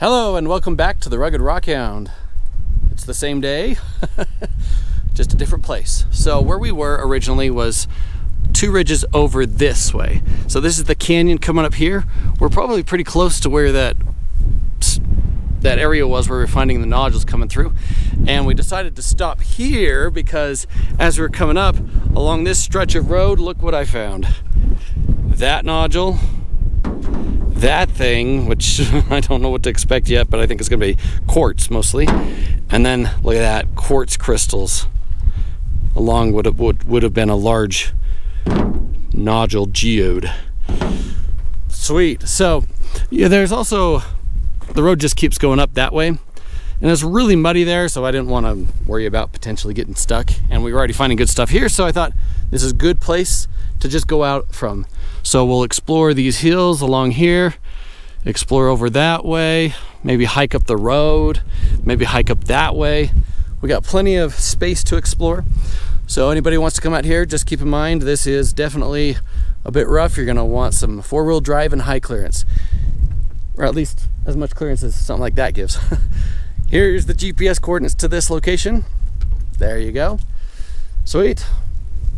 Hello and welcome back to the Rugged Rockhound. It's the same day, just a different place. So where we were originally was 2 ridges over this way. So this is the canyon coming up here. We're probably pretty close to where that area was where we were finding the nodules coming through. And we decided to stop here because as we were coming up along this stretch of road, look what I found. That nodule, that thing, which I don't know what to expect yet, but I think it's gonna be quartz mostly. And then look at that, quartz crystals along what would have been a large nodule geode. Sweet. So yeah, there's also, the road just keeps going up that way. And it's really muddy there, so I didn't want to worry about potentially getting stuck. And we were already finding good stuff here, so I thought this is a good place to just go out from. So we'll explore these hills along here, explore over that way, maybe hike up the road, maybe hike up that way. We got plenty of space to explore. So anybody who wants to come out here, just keep in mind this is definitely a bit rough. You're gonna want some 4-wheel drive and high clearance, or at least as much clearance as something like that gives. Here's the GPS coordinates to this location. There you go. Sweet.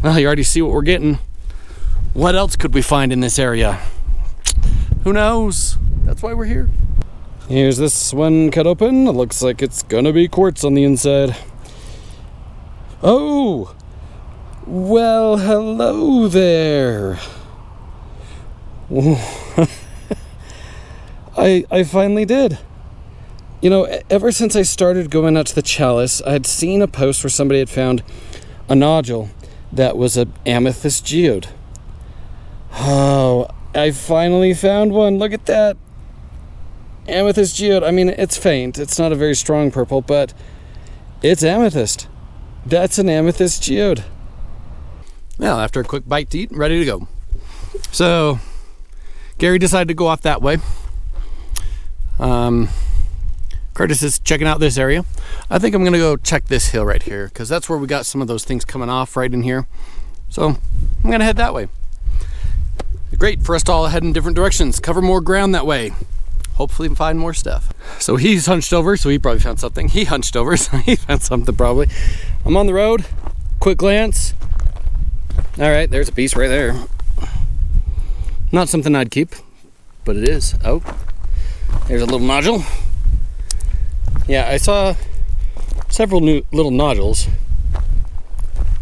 Well, you already see what we're getting. What else could we find in this area? Who knows? That's why we're here. Here's this one cut open. It looks like it's gonna be quartz on the inside. Oh! Well, hello there. I finally did. You know, ever since I started going out to the chalice, I had seen a post where somebody had found a nodule that was an amethyst geode. Oh, I finally found one. Look at that. Amethyst geode. I mean, it's faint. It's not a very strong purple, but it's amethyst. That's an amethyst geode. Well, after a quick bite to eat, ready to go. So, Gary decided to go off that way. Curtis is checking out this area. I think I'm gonna go check this hill right here because that's where we got some of those things coming off right in here. So I'm gonna head that way. Great for us to all head in different directions, cover more ground that way. Hopefully find more stuff. So he's hunched over, so he probably found something. He hunched over, so he found something probably. I'm on the road, quick glance. All right, there's a piece right there. Not something I'd keep, but it is. Oh, there's a little nodule. Yeah, I saw several new little nodules.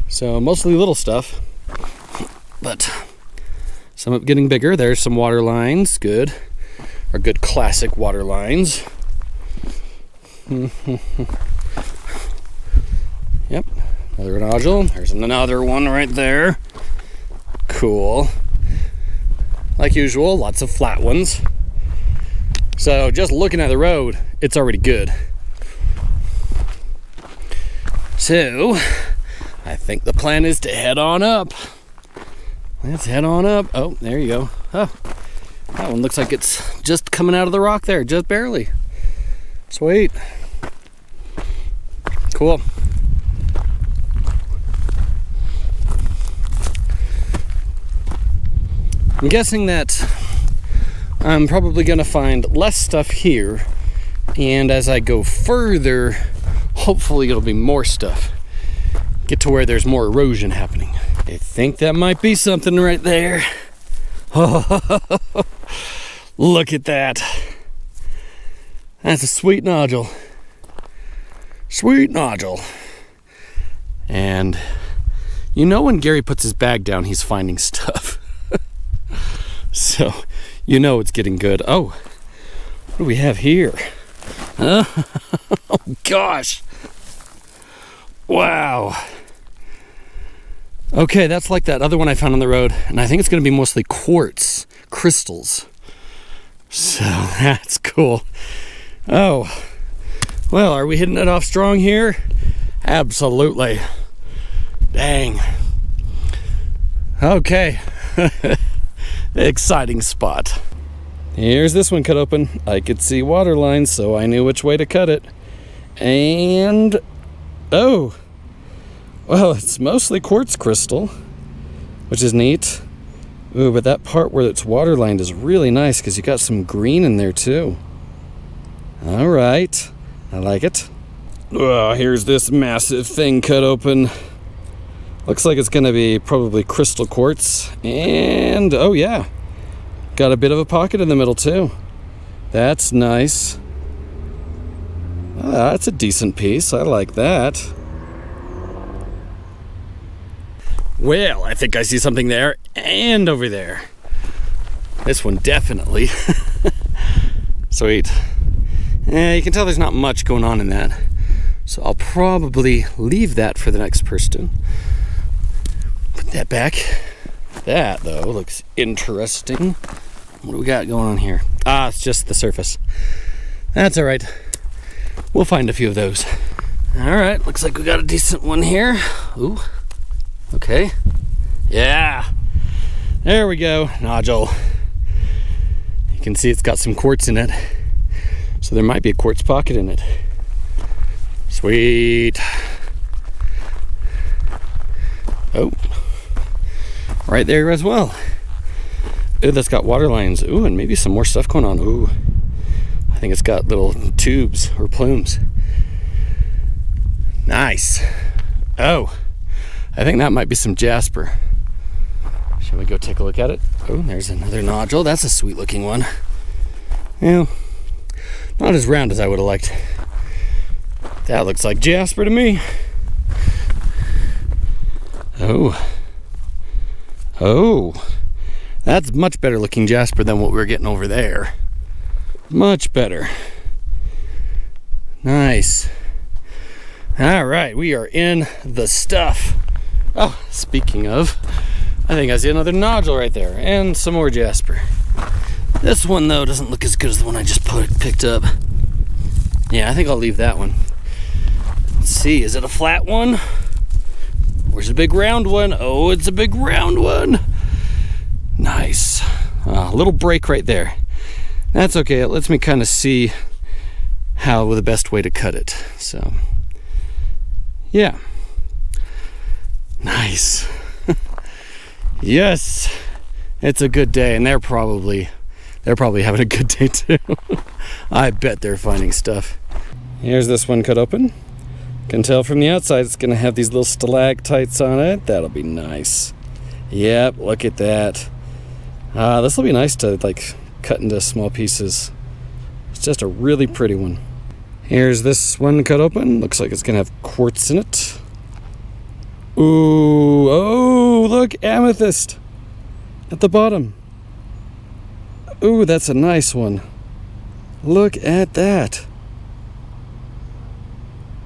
So mostly little stuff, but some of it getting bigger. There's some water lines, good. Or good classic water lines. Yep, another nodule. There's another one right there. Cool. Like usual, lots of flat ones. So just looking at the road, it's already good. So, I think the plan is to head on up. Let's head on up. Oh, there you go. Oh, that one looks like it's just coming out of the rock there, just barely. Sweet. Cool. I'm guessing that I'm probably gonna find less stuff here, and as I go further, hopefully it'll be more stuff. Get to where there's more erosion happening. I think that might be something right there. Oh, look at that. That's a sweet nodule. Sweet nodule. And you know when Gary puts his bag down, he's finding stuff. So, you know it's getting good. Oh, what do we have here? Oh, gosh. Wow. Okay, that's like that other one I found on the road, and I think it's going to be mostly quartz crystals. So that's cool. Oh, well, are we hitting it off strong here? Absolutely. Dang. Okay. Exciting spot. Here's this one cut open. I could see water lines, so I knew which way to cut it. And oh, well, it's mostly quartz crystal, which is neat. Ooh, but that part where it's water lined is really nice because you got some green in there too. All right, I like it. Oh, here's this massive thing cut open. Looks like it's gonna be probably crystal quartz. And, oh yeah, got a bit of a pocket in the middle too. That's nice. That's a decent piece, I like that. Well, I think I see something there and over there. This one definitely. Sweet. You can tell there's not much going on in that. So I'll probably leave that for the next person. Put that back. That, though, looks interesting. What do we got going on here? It's just the surface. That's all right. We'll find a few of those. All right, looks like we got a decent one here. Ooh, okay. Yeah, there we go, nodule. You can see it's got some quartz in it. So there might be a quartz pocket in it. Sweet. Oh, right there as well. Ooh, that's got water lines. Ooh, and maybe some more stuff going on. Ooh, I think it's got little tubes or plumes. Nice. Oh, I think that might be some Jasper. Shall we go take a look at it? Oh, there's another nodule. That's a sweet looking one. Yeah, not as round as I would have liked. That looks like Jasper to me. Oh, that's much better looking Jasper than what we were getting over there. Much better. Nice. All right, we are in the stuff. Oh, speaking of, I think I see another nodule right there and some more Jasper. This one, though, doesn't look as good as the one I just picked up. Yeah, I think I'll leave that one. Let's see, is it a flat one? Where's a big round one? Oh, it's a big round one. Nice. A little break right there. That's okay. It lets me kind of see how the best way to cut it. So, yeah. Nice. Yes. It's a good day, and they're probably having a good day too. I bet they're finding stuff. Here's this one cut open. Can tell from the outside it's gonna have these little stalactites on it. That'll be nice. Yep, look at that. This will be nice to like cut into small pieces. It's just a really pretty one. Here's this one cut open. Looks like it's gonna have quartz in it. Ooh, oh, look, amethyst at the bottom. Ooh, that's a nice one. Look at that.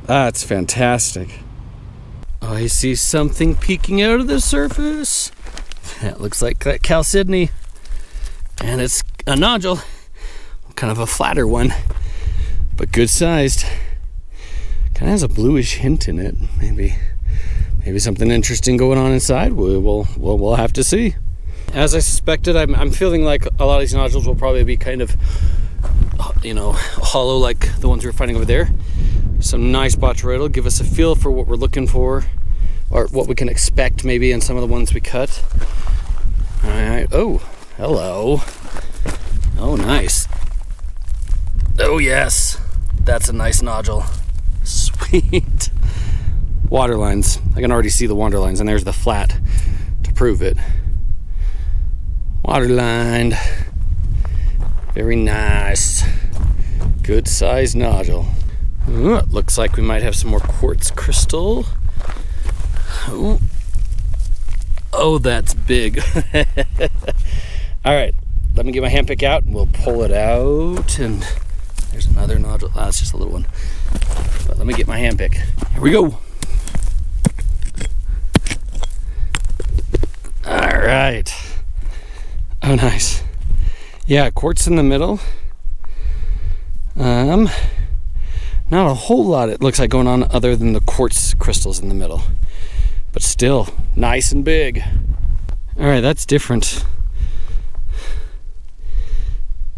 That's fantastic. Oh, I see something peeking out of the surface. That looks like chalcedony. And it's a nodule. Kind of a flatter one, but good sized. Kind of has a bluish hint in it. Maybe something interesting going on inside. We'll have to see. As I suspected, I'm feeling like a lot of these nodules will probably be kind of, hollow like the ones we were finding over there. Some nice botryoidal, give us a feel for what we're looking for, or what we can expect maybe in some of the ones we cut. All right. Oh, hello. Oh, nice. Oh, yes. That's a nice nodule. Sweet. Water lines. I can already see the water lines, and there's the flat to prove it. Water lined. Very nice. Good size nodule. Ooh, it looks like we might have some more quartz crystal. Ooh. Oh, that's big. All right, let me get my hand pick out and we'll pull it out. And there's another nodule. It's just a little one. But let me get my hand pick. Here we go. All right. Oh, nice. Yeah, quartz in the middle. Not a whole lot it looks like going on other than the quartz crystals in the middle, but still nice and big. All right, that's different.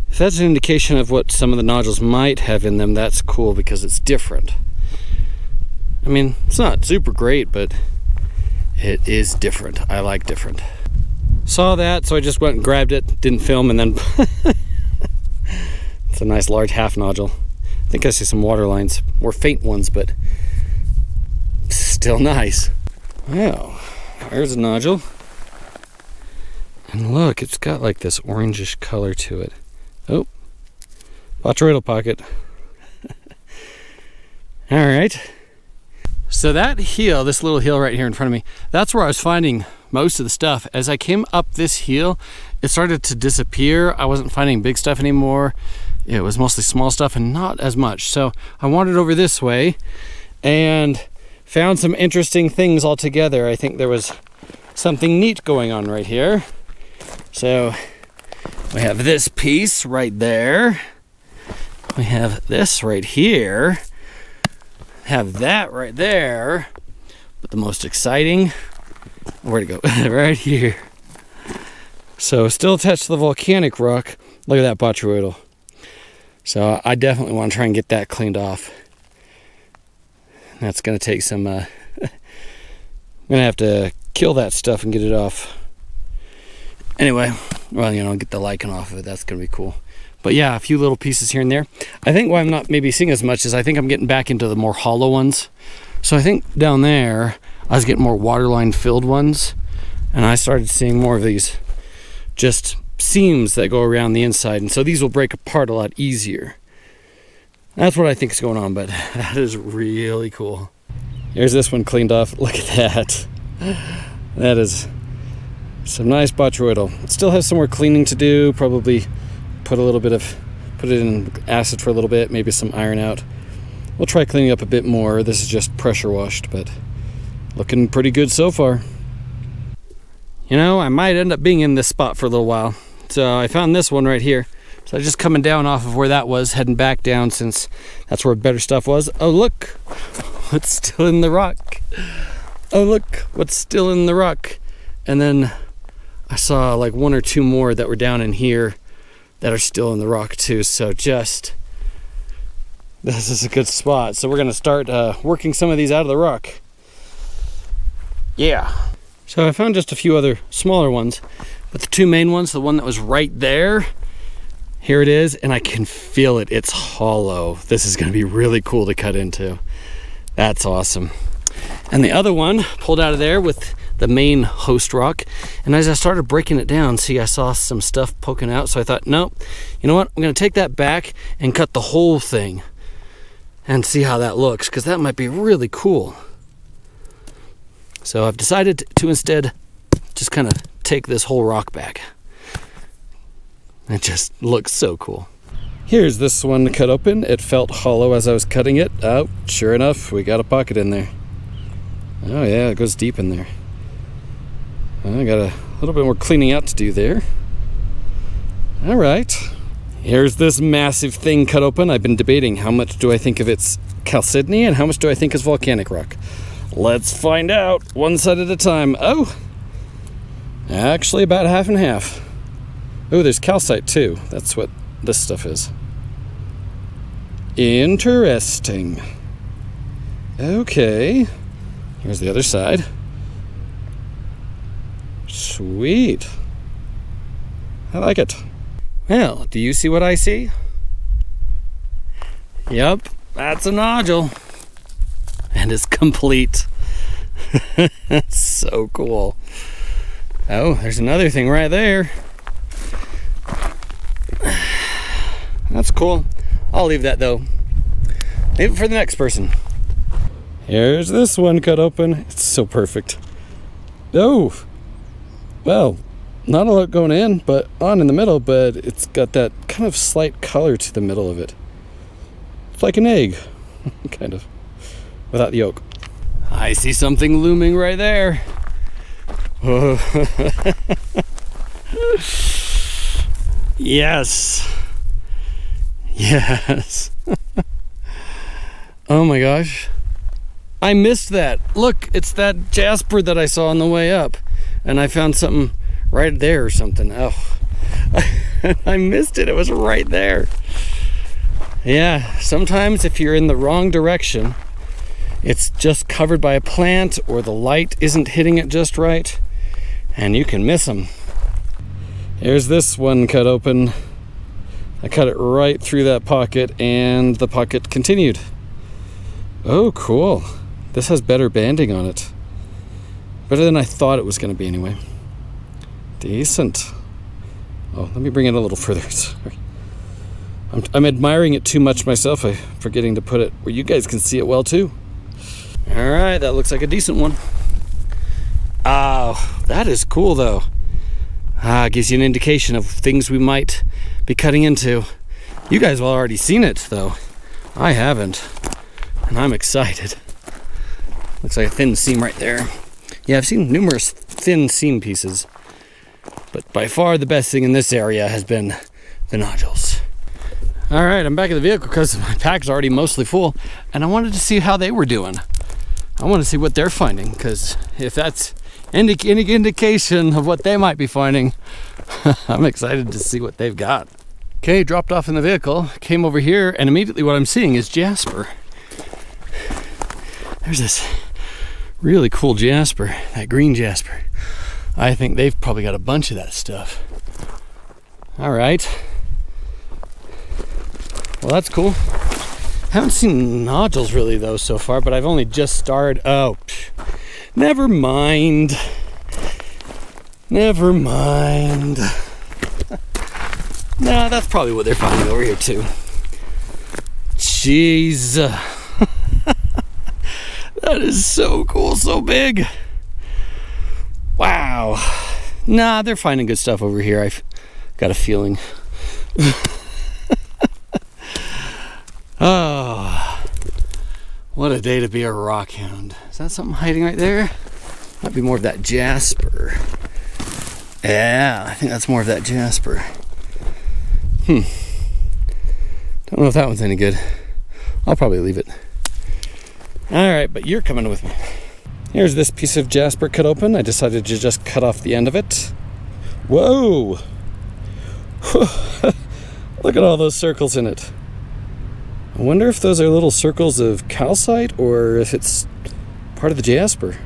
If that's an indication of what some of the nodules might have in them, that's cool because it's different. I mean, it's not super great, but it is different. I like different. Saw that, so I just went and grabbed it, didn't film, and then it's a nice large half nodule. I think I see some water lines, more faint ones, but still nice. Well, there's a nodule. And look, it's got like this orangish color to it. Oh, botryoidal pocket. All right. So that hill, this little hill right here in front of me, that's where I was finding most of the stuff. As I came up this hill, it started to disappear. I wasn't finding big stuff anymore. It was mostly small stuff and not as much. So I wandered over this way and found some interesting things altogether. I think there was something neat going on right here. So we have this piece right there. We have this right here. Have that right there. But the most exciting, where'd it go? Right here. So still attached to the volcanic rock. Look at that botryoidal. So I definitely want to try and get that cleaned off. That's going to take some, I'm going to have to kill that stuff and get it off. Anyway, well, you know, get the lichen off of it. That's going to be cool. But yeah, a few little pieces here and there. I think why I'm not maybe seeing as much is I think I'm getting back into the more hollow ones. So I think down there, I was getting more waterline filled ones. And I started seeing more of these just seams that go around the inside. And so these will break apart a lot easier. That's what I think is going on, but that is really cool. Here's this one cleaned off. Look at that. That is some nice botryoidal. It still has some more cleaning to do. Probably put it in acid for a little bit, maybe some iron out. We'll try cleaning up a bit more. This is just pressure washed, but looking pretty good so far. You know, I might end up being in this spot for a little while. So I found this one right here. So I'm just coming down off of where that was, heading back down since that's where better stuff was. Oh, look what's still in the rock. Oh, look what's still in the rock. And then I saw like one or two more that were down in here that are still in the rock too. So this is a good spot. So we're gonna start working some of these out of the rock. Yeah. So I found just a few other smaller ones, but the two main ones, the one that was right there, here it is, and I can feel it. It's hollow. This is gonna be really cool to cut into. That's awesome. And the other one pulled out of there with the main host rock. And as I started breaking it down, see, I saw some stuff poking out. So I thought, no, you know what? I'm going to take that back and cut the whole thing and see how that looks, because that might be really cool. So I've decided to instead just kind of take this whole rock back. It just looks so cool. Here's this one cut open. It felt hollow as I was cutting it. Oh, sure enough, we got a pocket in there. Oh yeah, it goes deep in there. I got a little bit more cleaning out to do there. All right. Here's this massive thing cut open. I've been debating how much do I think of it's chalcedony and how much do I think is volcanic rock. Let's find out one side at a time. Oh, actually about half and half. Oh, there's calcite too. That's what this stuff is. Interesting. Okay. Here's the other side. Sweet. I like it. Well, do you see what I see? Yep, that's a nodule. And it's complete. That's so cool. Oh, there's another thing right there. That's cool. I'll leave that though. Leave it for the next person. Here's this one cut open. It's so perfect. Oh, well, not a lot going in, but on in the middle, but it's got that kind of slight color to the middle of it. It's like an egg, kind of, without the yolk. I see something looming right there. Yes. Yes. Oh my gosh. I missed that. Look, it's that Jasper that I saw on the way up. And I found something right there or something. Oh, I missed it. It was right there. Yeah, sometimes if you're in the wrong direction, it's just covered by a plant or the light isn't hitting it just right, and you can miss them. Here's this one cut open. I cut it right through that pocket and the pocket continued. Oh, cool. This has better banding on it. Better than I thought it was going to be anyway. Decent. Oh, let me bring it a little further. Sorry. I'm admiring it too much myself. I'm forgetting to put it where you guys can see it well too. All right, that looks like a decent one. Oh, that is cool though. Gives you an indication of things we might be cutting into. You guys have already seen it though. I haven't, and I'm excited. Looks like a thin seam right there. Yeah, I've seen numerous thin seam pieces, but by far the best thing in this area has been the nodules. All right, I'm back in the vehicle because my pack's already mostly full, and I wanted to see how they were doing. I want to see what they're finding, because if that's any indication of what they might be finding, I'm excited to see what they've got. Okay, dropped off in the vehicle, came over here, and immediately what I'm seeing is Jasper. There's this really cool Jasper, that green Jasper. I think they've probably got a bunch of that stuff. All right. Well, that's cool. Haven't seen nodules really though so far, but I've only just started. Oh, never mind. Never mind. Nah, that's probably what they're finding over here too. Jeez. That is so cool, so big. Wow. Nah, they're finding good stuff over here. I've got a feeling. Oh, what a day to be a rock hound. Is that something hiding right there? Might be more of that Jasper. Yeah, I think that's more of that Jasper. Don't know if that one's any good. I'll probably leave it. All right, but you're coming with me. Here's this piece of Jasper cut open. I decided to just cut off the end of it. Whoa! Look at all those circles in it. I wonder if those are little circles of calcite or if it's part of the Jasper.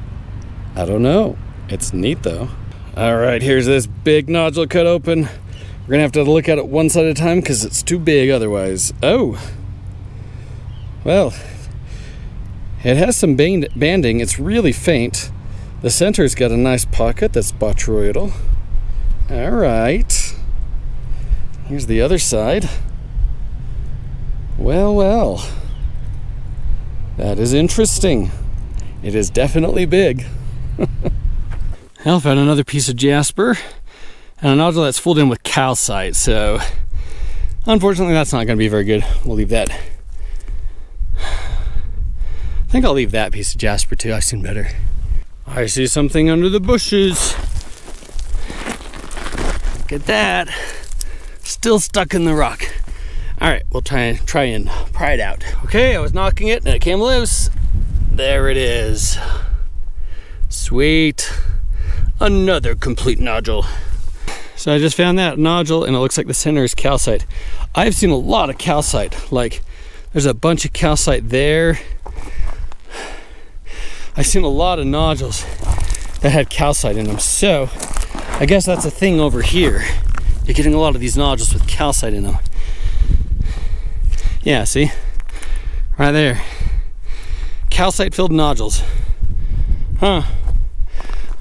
I don't know. It's neat though. All right, here's this big nodule cut open. We're gonna have to look at it one side at a time because it's too big otherwise. Oh, well, it has some banding. It's really faint. The center's got a nice pocket that's botryoidal. All right. Here's the other side. Well, that is interesting. It is definitely big. I found another piece of Jasper and a nodule that's filled in with calcite, so unfortunately that's not going to be very good. We'll leave that. I think I'll leave that piece of Jasper too. I've seen better. I see something under the bushes. Look at that. Still stuck in the rock. All right, we'll try and pry it out. Okay, I was knocking it and it came loose. There it is. Sweet. Another complete nodule. So I just found that nodule and it looks like the center is calcite. I've seen a lot of calcite. Like there's a bunch of calcite there. I've seen a lot of nodules that had calcite in them. So I guess that's a thing over here. You're getting a lot of these nodules with calcite in them. Yeah, see? Right there. Calcite-filled nodules. Huh.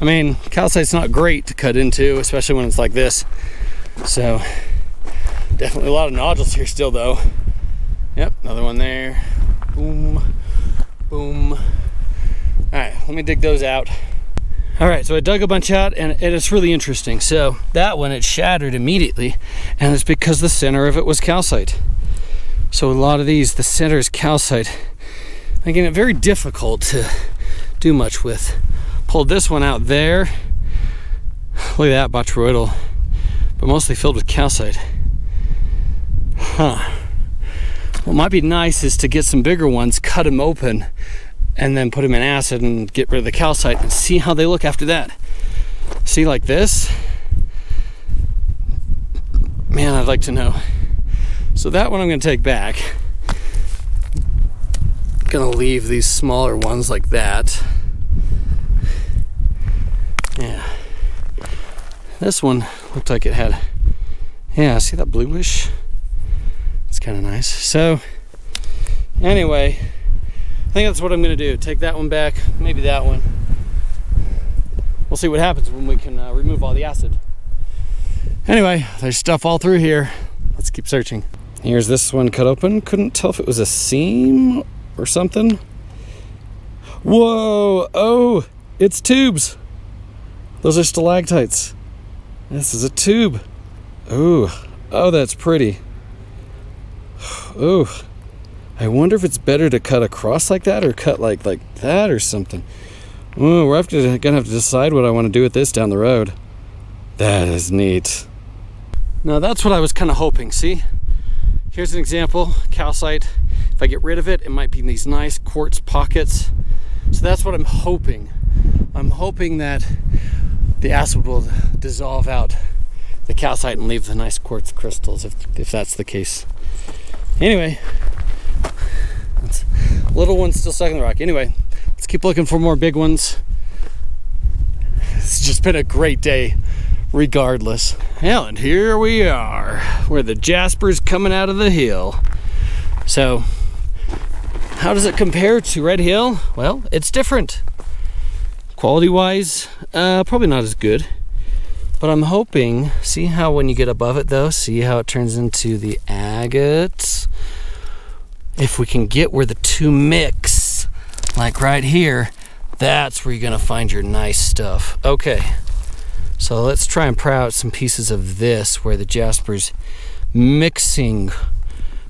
I mean, calcite's not great to cut into, especially when it's like this. So, definitely a lot of nodules here still, though. Yep, another one there. Boom. Boom. Alright, let me dig those out. Alright, so I dug a bunch out, and it's really interesting. So, that one, it shattered immediately, and it's because the center of it was calcite. So a lot of these, the center is calcite, making it very difficult to do much with. Pulled this one out there. Look at that, botryoidal, but mostly filled with calcite. Huh. What might be nice is to get some bigger ones, cut them open, and then put them in acid and get rid of the calcite and see how they look after that. See, like this? Man, I'd like to know. So that one I'm going to take back. Gonna leave these smaller ones like that. Yeah. This one looked like it had, yeah, see that bluish? kind of nice. So anyway, I think that's what I'm gonna do. Take that one back, maybe that one. We'll see what happens when we can remove all the acid. Anyway, there's stuff all through here. Let's keep searching. Here's this one cut open. Couldn't tell if it was a seam or something. Whoa, oh, it's tubes. Those are stalactites. This is a tube. Ooh, oh, that's pretty. Ooh, I wonder if it's better to cut across like that or cut like that or something. Ooh, we're gonna have to decide what I want to do with this down the road. That is neat. Now that's what I was kind of hoping. See, here's an example, calcite. If I get rid of it, it might be in these nice quartz pockets. So that's what I'm hoping. I'm hoping that the acid will dissolve out the calcite and leave the nice quartz crystals, if that's the case. Anyway, that's little one's still stuck in the rock. Anyway, let's keep looking for more big ones. It's just been a great day regardless. Well, and here we are where the Jasper's coming out of the hill. So how does it compare to Red Hill? Well, it's different. Quality wise, probably not as good, but I'm hoping, see how when you get above it though, see how it turns into the agate? If we can get where the two mix, like right here, that's where you're gonna find your nice stuff. Okay, so let's try and pry out some pieces of this where the Jasper's mixing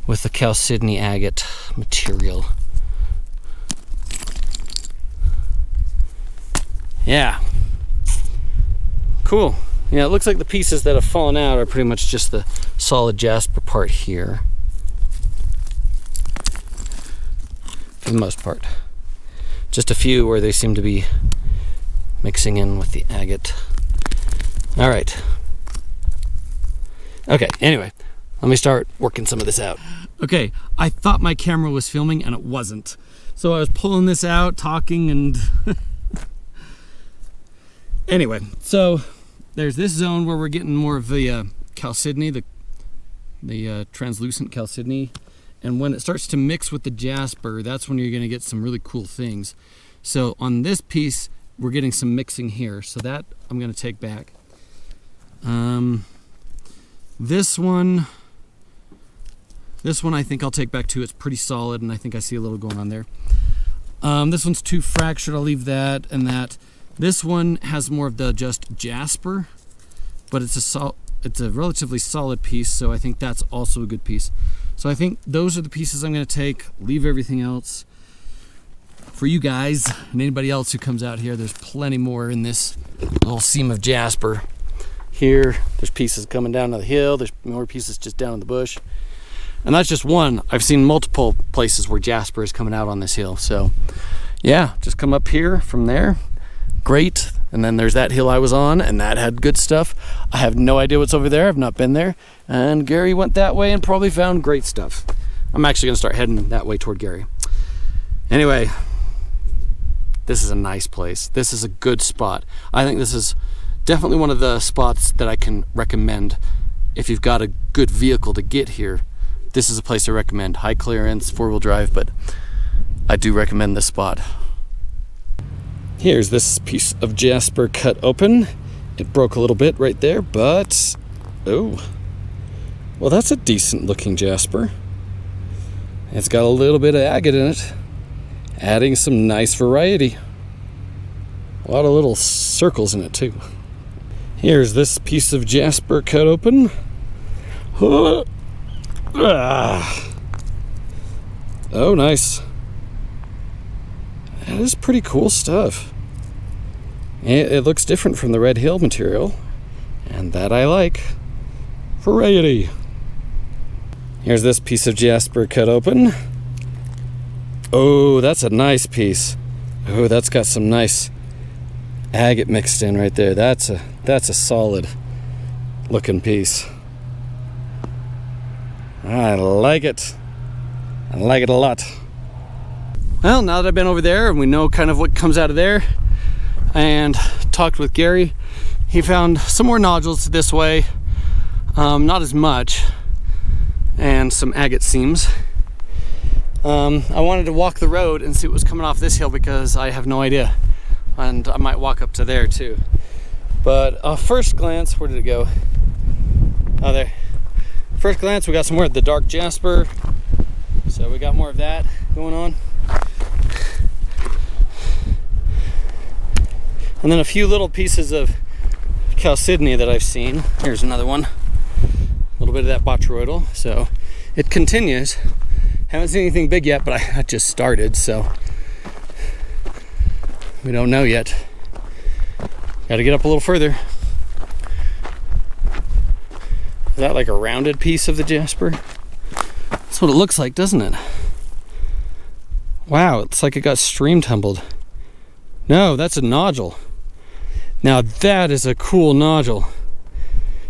with the chalcedony agate material. Yeah, cool. Yeah, it looks like the pieces that have fallen out are pretty much just the solid Jasper part here, for the most part. Just a few where they seem to be mixing in with the agate. All right. Okay, anyway, let me start working some of this out. Okay, I thought my camera was filming and it wasn't. So I was pulling this out, talking, and anyway, so there's this zone where we're getting more of the chalcedony, the translucent chalcedony, and when it starts to mix with the Jasper, that's when you're going to get some really cool things. So on this piece, we're getting some mixing here, so that I'm going to take back. This one I think I'll take back too. It's pretty solid, and I think I see a little going on there. This one's too fractured. I'll leave that and that. This one has more of the just Jasper, but it's a relatively solid piece, so I think that's also a good piece. So I think those are the pieces I'm going to take, leave everything else for you guys and anybody else who comes out here. There's plenty more in this little seam of Jasper. Here, there's pieces coming down to the hill, there's more pieces just down in the bush. And that's just one. I've seen multiple places where Jasper is coming out on this hill. So yeah, just come up here from there. Great. And then there's that hill I was on, and that had good stuff. I have no idea what's over there. I've not been there. And Gary went that way and probably found great stuff. I'm actually going to start heading that way toward Gary. Anyway, this is a nice place. This is a good spot. I think this is definitely one of the spots that I can recommend if you've got a good vehicle to get here. This is a place I recommend. High clearance, 4-wheel drive, but I do recommend this spot. Here's this piece of Jasper cut open. It broke a little bit right there, but oh, well, that's a decent looking Jasper. It's got a little bit of agate in it, adding some nice variety. A lot of little circles in it too. Here's this piece of Jasper cut open. Oh, nice. That is pretty cool stuff. It looks different from the Red Hill material, and that I like. Variety. Here's this piece of Jasper cut open. Oh, that's a nice piece. Oh, that's got some nice agate mixed in right there. That's a solid looking piece. I like it. I like it a lot. Well, now that I've been over there and we know kind of what comes out of there, and talked with Gary, he found some more nodules this way. Not as much. and some agate seams. I wanted to walk the road and see what was coming off this hill because I have no idea, and I might walk up to there too. But first glance, where did it go? Oh, there. First glance, we got some more of the dark Jasper, so we got more of that going on. And then a few little pieces of chalcedony that I've seen. Here's another one. A little bit of that botryoidal. So it continues. Haven't seen anything big yet, but I just started, so we don't know yet. Got to get up a little further. Is that like a rounded piece of the Jasper? That's what it looks like, doesn't it? Wow, it's like it got stream tumbled. No, that's a nodule. Now that is a cool nodule.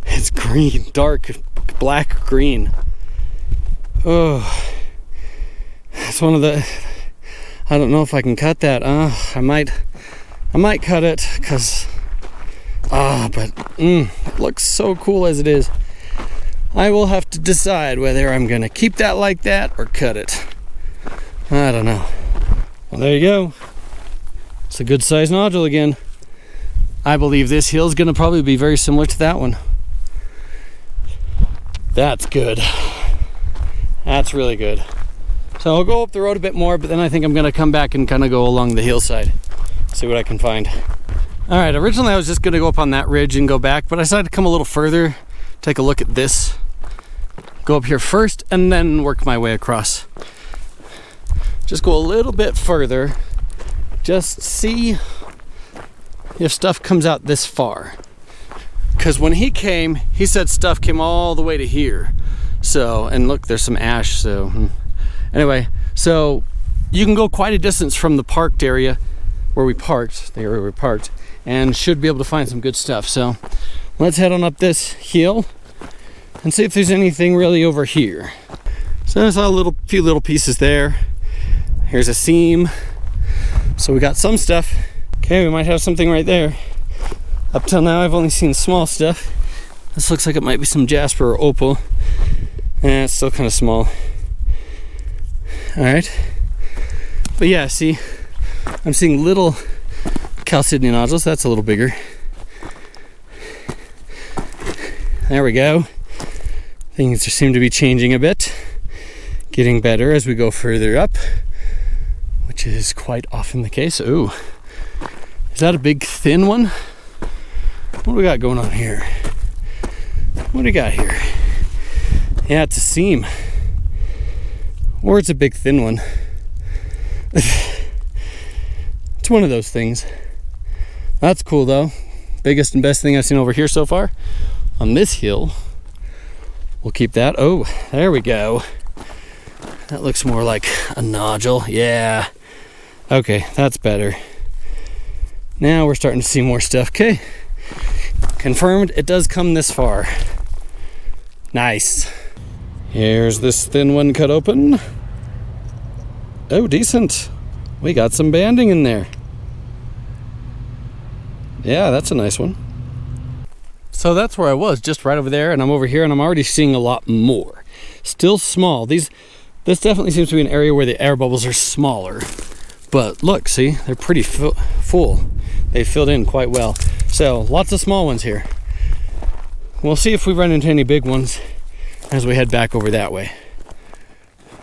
It's green, dark black green. Oh, it's one of the, I don't know if I can cut that. I might cut it because, but it looks so cool as it is. I will have to decide whether I'm gonna keep that like that or cut it. I don't know. Well, there you go. It's a good sized nodule again. I believe this hill is gonna probably be very similar to that one. That's good. That's really good. So I'll go up the road a bit more, but then I think I'm gonna come back and kind of go along the hillside, see what I can find. All right, originally I was just gonna go up on that ridge and go back, but I decided to come a little further, take a look at this, go up here first, and then work my way across. Just go a little bit further, just see if stuff comes out this far. Because when he came, he said stuff came all the way to here. So, and look, there's some ash, so anyway, so you can go quite a distance from the parked area where we parked, the area where we parked, and should be able to find some good stuff. So let's head on up this hill and see if there's anything really over here. So I saw a few little pieces there. Here's a seam. So we got some stuff. Okay, we might have something right there. Up till now, I've only seen small stuff. This looks like it might be some Jasper or opal. And it's still kind of small. All right. But yeah, see, I'm seeing little chalcedony nodules. That's a little bigger. There we go. Things seem to be changing a bit, getting better as we go further up, which is quite often the case. Ooh, is that a big thin one? What do we got going on here? What do we got here? Yeah, it's a seam. Or it's a big thin one. It's one of those things. That's cool though. Biggest and best thing I've seen over here so far. On this hill. We'll keep that. Oh, there we go. That looks more like a nodule. Yeah. Okay, that's better. Now we're starting to see more stuff. Okay. Confirmed it does come this far. Nice. Here's this thin one cut open. Oh, decent. We got some banding in there. Yeah, that's a nice one. So that's where I was, just right over there, and I'm over here, and I'm already seeing a lot more. Still small. This definitely seems to be an area where the air bubbles are smaller. But look, see, they're pretty full. They filled in quite well. So lots of small ones here. We'll see if we run into any big ones as we head back over that way.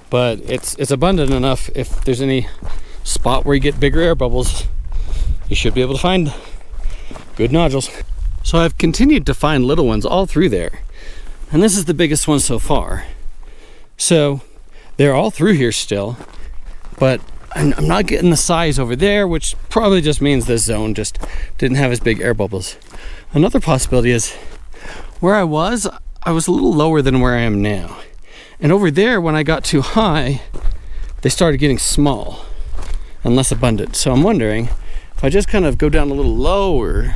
But it's abundant enough. If there's any spot where you get bigger air bubbles, you should be able to find good nodules. So I've continued to find little ones all through there. And this is the biggest one so far. So they're all through here still, but I'm not getting the size over there, which probably just means this zone just didn't have as big air bubbles. Another possibility is where I was a little lower than where I am now. And over there, when I got too high, they started getting small and less abundant. So I'm wondering if I just kind of go down a little lower,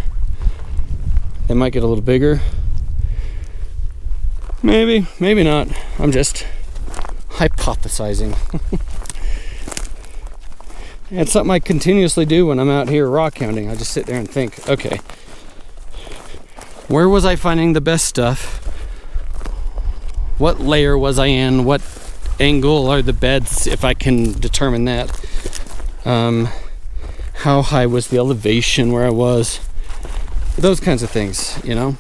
they might get a little bigger. Maybe, maybe not. I'm just hypothesizing. It's something I continuously do when I'm out here rock hounding. I just sit there and think, okay, where was I finding the best stuff? what layer was I in, what angle are the beds, if I can determine that. How high was the elevation where I was, those kinds of things, you know.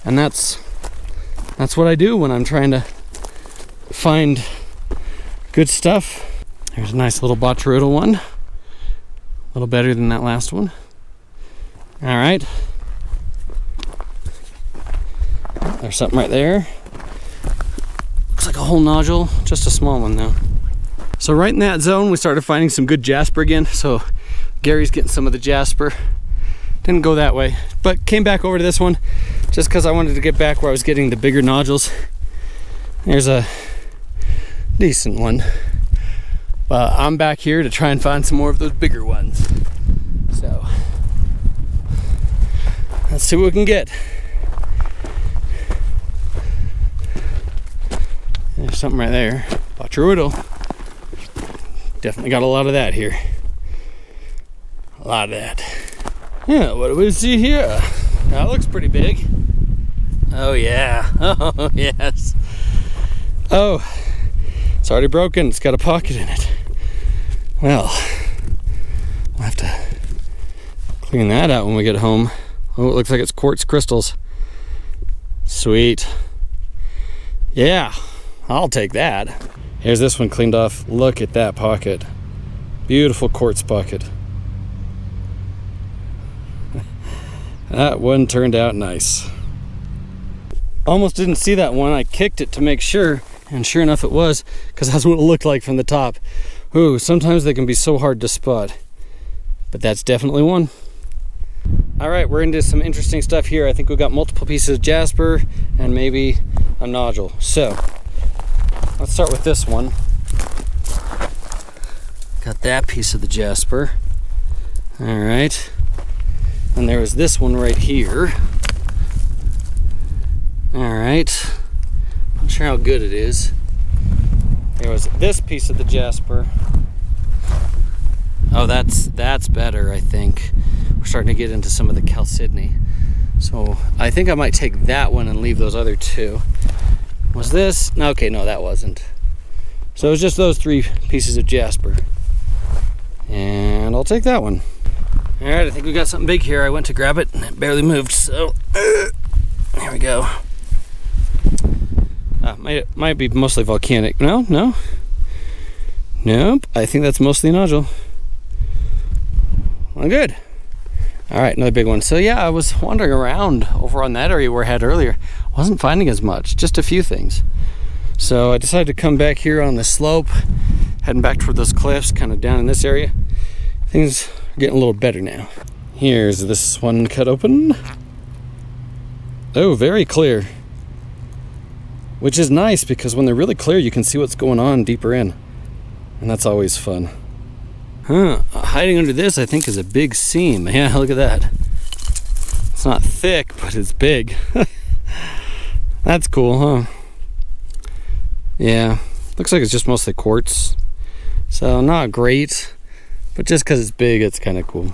And that's what I do when I'm trying to find good stuff. There's a nice little botryoidal one, a little better than that last one. All right, there's something right there. Looks like a whole nodule, just a small one though. So right in that zone we started finding some good Jasper again. So Gary's getting some of the Jasper. Didn't go that way, but came back over to this one just because I wanted to get back where I was getting the bigger nodules. There's a decent one, but I'm back here to try and find some more of those bigger ones. So let's see what we can get. There's something right there. Botryoidal. Definitely got a lot of that here. A lot of that. Yeah, what do we see here? That looks pretty big. Oh yeah. Oh yes. Oh, it's already broken. It's got a pocket in it. Well, I'll have to clean that out when we get home. Oh, it looks like it's quartz crystals. Sweet. Yeah, I'll take that. Here's this one cleaned off. Look at that pocket. Beautiful quartz pocket. That one turned out nice. Almost didn't see that one. I kicked it to make sure, and sure enough it was, because that's what it looked like from the top. Ooh, sometimes they can be so hard to spot, but that's definitely one. All right, we're into some interesting stuff here. I think we've got multiple pieces of Jasper and maybe a nodule. So let's start with this one. Got that piece of the Jasper. All right. And there was this one right here. All right. Not sure how good it is. There was this piece of the Jasper. Oh, that's better, I think. We're starting to get into some of the chalcedony. So I think I might take that one and leave those other two. Was this? Okay, no, that wasn't. So it was just those three pieces of Jasper. And I'll take that one. All right, I think we got something big here. I went to grab it and it barely moved, so there we go. Might be mostly volcanic. No. Nope, I think that's mostly a nodule. Well, good. All right, another big one. So yeah, I was wandering around over on that area where I had earlier. Wasn't finding as much, just a few things. So I decided to come back here on the slope, heading back toward those cliffs, kind of down in this area. Things are getting a little better now. Here's this one cut open. Oh, very clear. Which is nice because when they're really clear, you can see what's going on deeper in. And that's always fun. Huh, hiding under this I think is a big seam. Yeah, look at that. It's not thick, but it's big. That's cool, huh? Yeah, looks like it's just mostly quartz. So not great, but just because it's big, it's kind of cool.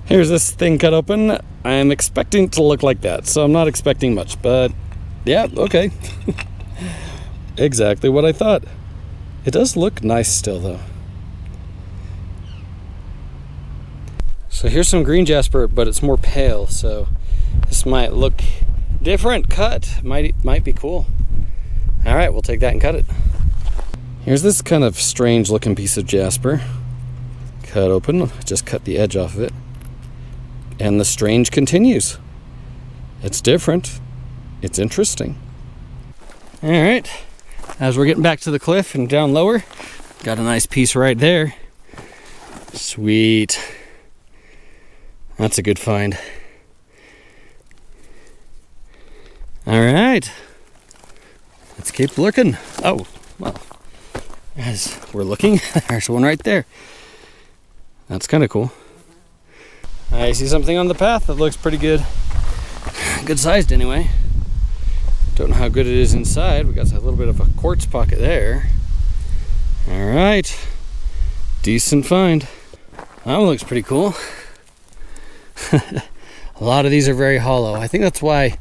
Here's this thing cut open. I'm expecting to look like that, so I'm not expecting much, but yeah, okay. Exactly what I thought. It does look nice still, though. So here's some green Jasper, but it's more pale, so this might look different cut. Might be cool. All right, we'll take that and cut it. Here's this kind of strange looking piece of Jasper. Cut open, just cut the edge off of it. And the strange continues. It's different. It's interesting. All right, as we're getting back to the cliff and down lower, got a nice piece right there. Sweet. That's a good find. All right, let's keep looking. Oh, well, as we're looking, there's one right there. That's kind of cool. I see something on the path that looks pretty good. Good sized anyway. Don't know how good it is inside. We got a little bit of a quartz pocket there. All right, decent find. That one looks pretty cool. A lot of these are very hollow. I think that's why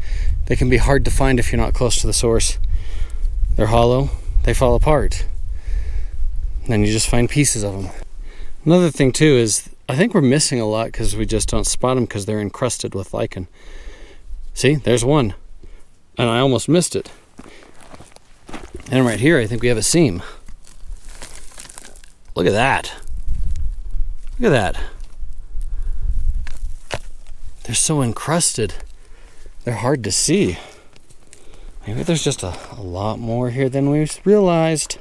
they can be hard to find if you're not close to the source. They're hollow, they fall apart. And then you just find pieces of them. Another thing too is, I think we're missing a lot because we just don't spot them because they're encrusted with lichen. See, there's one. And I almost missed it. And right here, I think we have a seam. Look at that. Look at that. They're so encrusted. They're hard to see. Maybe there's just a lot more here than we realized.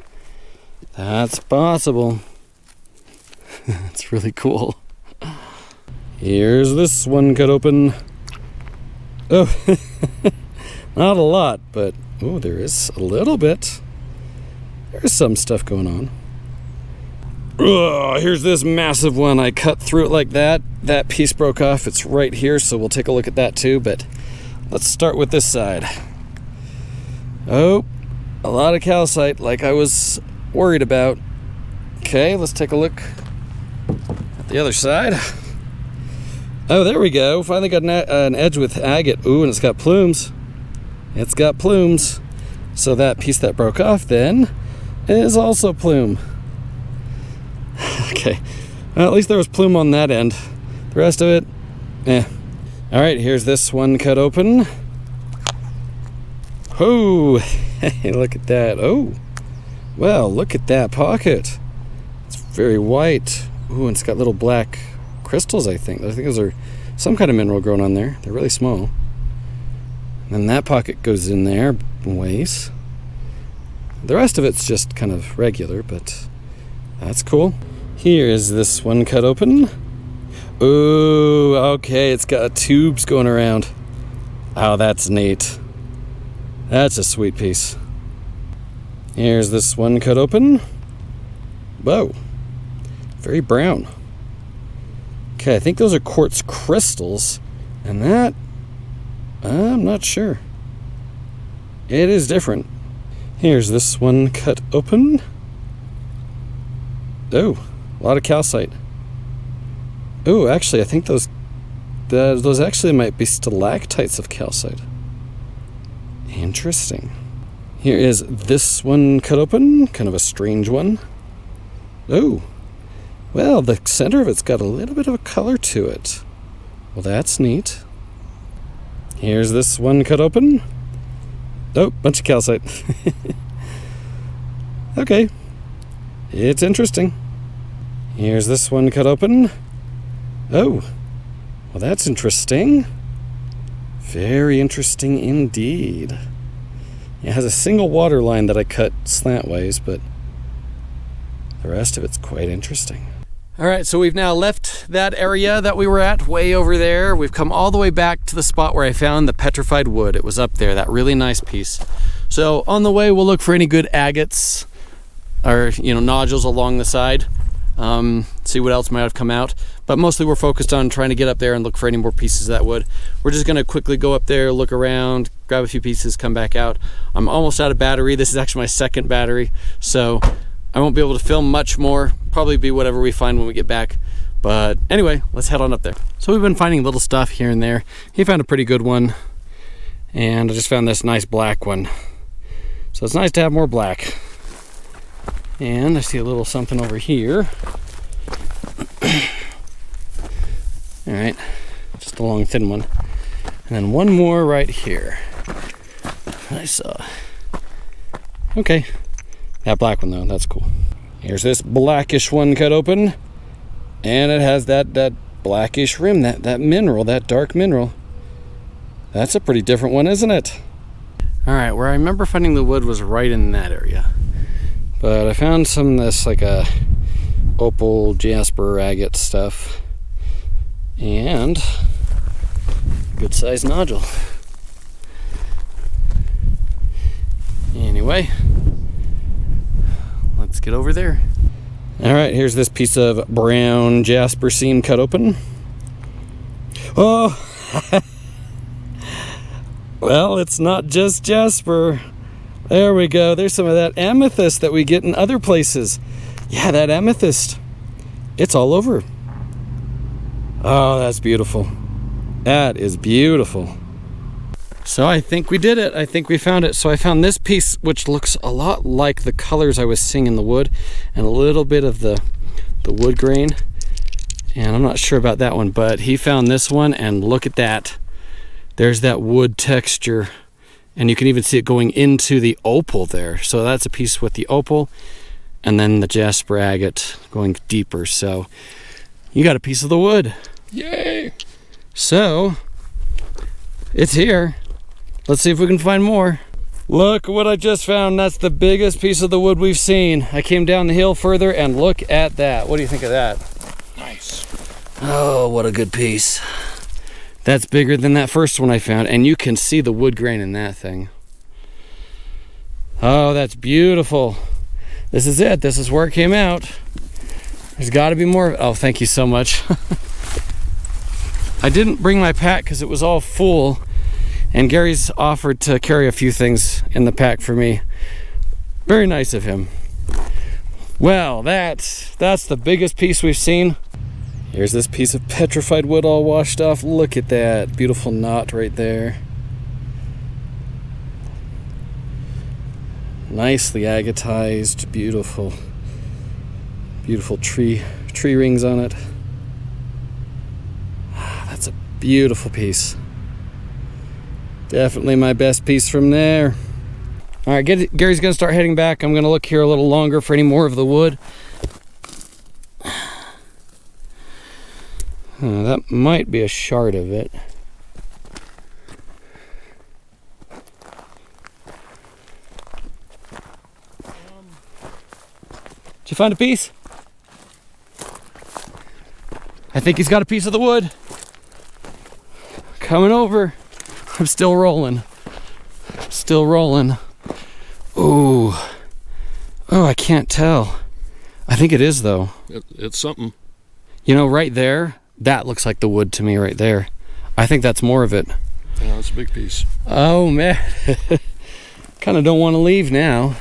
That's possible. It's really cool. Here's this one cut open. Oh, not a lot, but oh, there is a little bit. There's some stuff going on. Oh, here's this massive one. I cut through it like that. That piece broke off. It's right here, so we'll take a look at that too, but let's start with this side. Oh, a lot of calcite like I was worried about. Okay, let's take a look at the other side. Oh, there we go. Finally got an edge with agate. Ooh, and it's got plumes. It's got plumes. So that piece that broke off then is also plume. Okay. Well, at least there was plume on that end. The rest of it, eh. All right, here's this one cut open. Oh, hey, look at that. Oh, well, look at that pocket. It's very white. Ooh, and it's got little black crystals, I think. I think those are some kind of mineral growing on there. They're really small. And then that pocket goes in there ways. The rest of it's just kind of regular, but that's cool. Here is this one cut open. Ooh, okay, it's got tubes going around. Oh, that's neat. That's a sweet piece. Here's this one cut open. Whoa, very brown. Okay, I think those are quartz crystals, and that, I'm not sure. It is different. Here's this one cut open. Oh, a lot of calcite. Oh, actually, I think those actually might be stalactites of calcite. Interesting. Here is this one cut open, kind of a strange one. Oh, well, the center of it's got a little bit of a color to it. Well, that's neat. Here's this one cut open. Oh, bunch of calcite. Okay, it's interesting. Here's this one cut open. Oh, well, that's interesting. Very interesting indeed. It has a single water line that I cut slantways, but the rest of it's quite interesting. All right, so we've now left that area that we were at way over there. We've come all the way back to the spot where I found the petrified wood. It was up there, that really nice piece. So on the way, we'll look for any good agates or, nodules along the side. See what else might have come out. But mostly we're focused on trying to get up there and look for any more pieces of that wood. We're just gonna quickly go up there, look around, grab a few pieces, come back out. I'm almost out of battery. This is actually my second battery, so I won't be able to film much more. Probably be whatever we find when we get back. But anyway, let's head on up there. So we've been finding little stuff here and there. He found a pretty good one, and I just found this nice black one. So it's nice to have more black. And I see a little something over here. All right, just a long thin one. And then one more right here. I saw. Okay, that black one though, that's cool. Here's this blackish one cut open. And it has that blackish rim, that mineral, that dark mineral. That's a pretty different one, isn't it? All right, where I remember finding the wood was right in that area. But I found some of this like a opal, Jasper, agate stuff. And good sized nodule. Anyway, let's get over there. All right, here's this piece of brown Jasper seam cut open. Oh, well, it's not just Jasper. There we go. There's some of that amethyst that we get in other places. Yeah, that amethyst. It's all over. Oh, that's beautiful. That is beautiful. So I think we did it. I think we found it. So I found this piece, which looks a lot like the colors I was seeing in the wood, and a little bit of the wood grain. And I'm not sure about that one, but he found this one, and look at that. There's that wood texture, and you can even see it going into the opal there. So that's a piece with the opal, and then the Jasper agate going deeper. So you got a piece of the wood. Yay! So it's here. Let's see if we can find more. Look what I just found. That's the biggest piece of the wood we've seen. I came down the hill further, and look at that. What do you think of that? Nice. Oh, what a good piece. That's bigger than that first one I found, and you can see the wood grain in that thing. Oh, that's beautiful. This is it. This is where it came out. There's got to be more. Oh, thank you so much. I didn't bring my pack because it was all full, and Gary's offered to carry a few things in the pack for me. Very nice of him. Well, that's the biggest piece we've seen. Here's this piece of petrified wood all washed off. Look at that beautiful knot right there. Nicely agatized, beautiful tree rings on it. That's a beautiful piece. Definitely my best piece from there. All right, Gary's gonna start heading back. I'm gonna look here a little longer for any more of the wood. That might be a shard of it. Did you find a piece? I think he's got a piece of the wood. Coming over. I'm still rolling. Still rolling. Ooh. Oh, I can't tell. I think it is, though. It's something. You know, right there, that looks like the wood to me right there. I think that's more of it. Yeah, it's a big piece. Oh, man. Kind of don't want to leave now.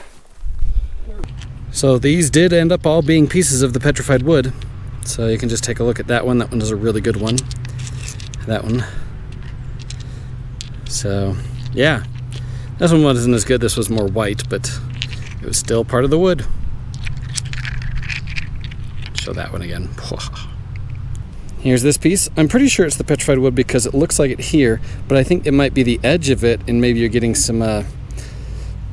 So these did end up all being pieces of the petrified wood. So you can just take a look at that one. That one is a really good one. That one. So, yeah. This one wasn't as good. This was more white, but it was still part of the wood. Show that one again. Here's this piece. I'm pretty sure it's the petrified wood because it looks like it here, but I think it might be the edge of it, and maybe you're getting some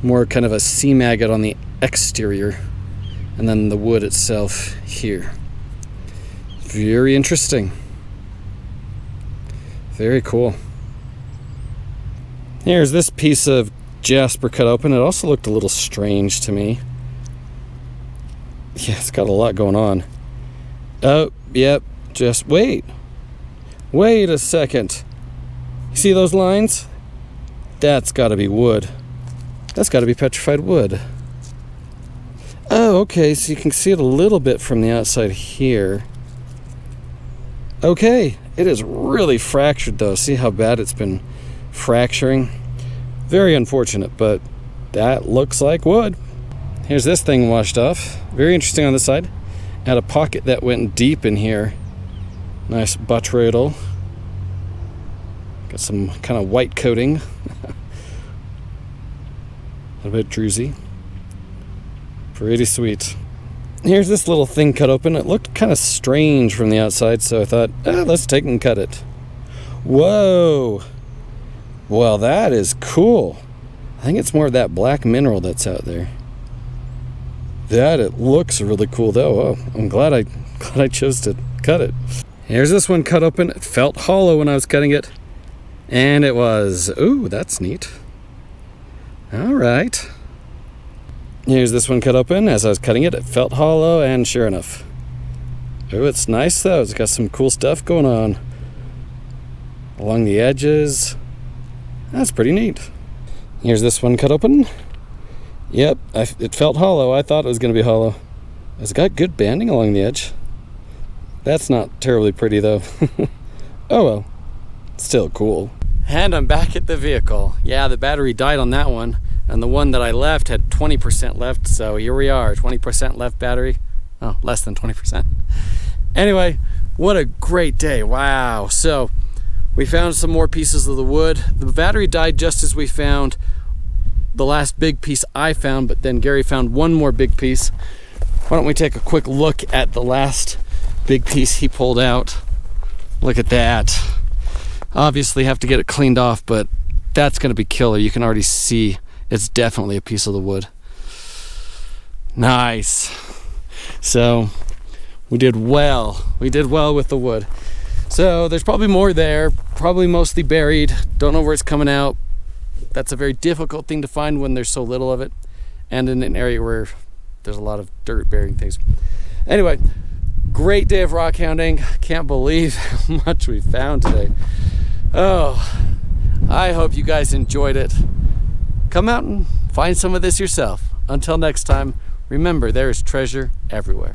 more kind of a seam agate on the exterior, and then the wood itself here. Very interesting. Very cool. Here's this piece of Jasper cut open. It also looked a little strange to me. Yeah, it's got a lot going on. Oh, yep. Just wait a second. You see those lines? That's got to be wood. That's got to be petrified wood. Oh, okay, so you can see it a little bit from the outside here. Okay, it is really fractured though. See how bad it's been fracturing? Very unfortunate, but that looks like wood. Here's this thing washed off. Very interesting on this side. Had a pocket that went deep in here. Nice buttrell. Got some kind of white coating. A little bit druzy. Pretty sweet. Here's this little thing cut open. It looked kind of strange from the outside, so I thought, let's take and cut it. Whoa! Well, that is cool. I think it's more of that black mineral that's out there. That it looks really cool though. Oh, I'm glad I chose to cut it. Here's this one cut open. It felt hollow when I was cutting it. And it was. Ooh, that's neat. All right. Here's this one cut open. As I was cutting it, it felt hollow, and sure enough. Ooh, it's nice though. It's got some cool stuff going on along the edges. That's pretty neat. Here's this one cut open. Yep, it felt hollow. I thought it was going to be hollow. It's got good banding along the edge. That's not terribly pretty though. Oh well, still cool. And I'm back at the vehicle. Yeah, the battery died on that one, and the one that I left had 20% left, so here we are, 20% left battery. Oh, less than 20%. Anyway, what a great day. Wow. So We found some more pieces of the wood. The battery died just as we found the last big piece I found, but then Gary found one more big piece. Why don't we take a quick look at the last big piece he pulled out. Look at that. Obviously have to get it cleaned off, but that's gonna be killer. You can already see it's definitely a piece of the wood. Nice. So we did well. We did well with the wood. So there's probably more there, probably mostly buried. Don't know where it's coming out. That's a very difficult thing to find when there's so little of it, and in an area where there's a lot of dirt bearing things. Anyway, great day of rock hounding. Can't believe how much we found today. Oh, I hope you guys enjoyed it. Come out and find some of this yourself. Until next time, remember there is treasure everywhere.